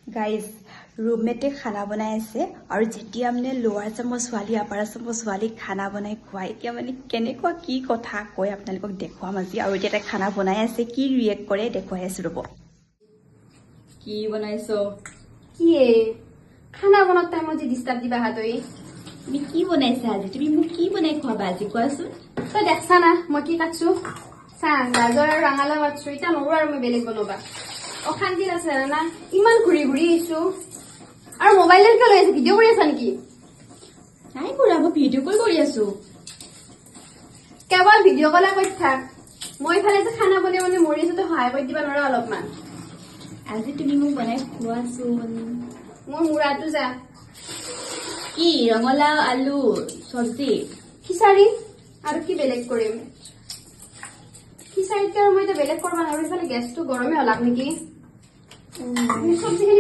guys ৰুমমেটে খানা বনাই আছে আৰু যেতিয়া মানে লোৱাৰ চামৰ ছোৱালী আপাৰ চামৰ ছোৱালীক খানা বনাই খুৱাই এতিয়া মানে কেনেকুৱা কি কথা কয় আপোনালোকক দেখুৱাম আজি আৰু এতিয়া তাই খানা বনাই আছে কি ৰিয়েক্ট কৰে দেখুৱাই আছো ৰ'ব কি বনাইছ কি খানা বনাত টাইমত যে ডিষ্টাৰ্ব দিবা হাতই তুমি কি বনাইছা আজি তুমি মোক কি বনাই খুৱাবা আজি কোৱাচোন তই দেখছা না মই কি কাটছো চা গাজৰ আৰু ৰঙালাও কাটছো এতিয়া নৰো আৰু মই বেলেগ বনাবা অশান্তিত আছে না ইমান ঘূৰি ঘূৰি আহিছো আৰু মোবাইলত কিয় লৈ আছে ভিডিঅ' কৰি আছা নেকি নাই কৰা মই ভিডিঅ' কল কৰি আছো কেৱল ভিডিঅ' কলে কৈ থাক মই ইফালে যে খানা বনাই মানে মৰি আছো তই সহায় কৰি দিবা নোৱাৰা অলপমান আজি তুমি মোক বনাই খোৱাচোন মোৰ মূৰাটো যা কি ৰঙালাও আলু চব্জি খিচাৰি আৰু কি বেলেগ কৰিম খিচাৰিতকে আৰু মই এতিয়া বেলেগ কৰিব নোৱাৰো ইফালে গেছটো গৰমে হলাক নেকি চব্জিখিনি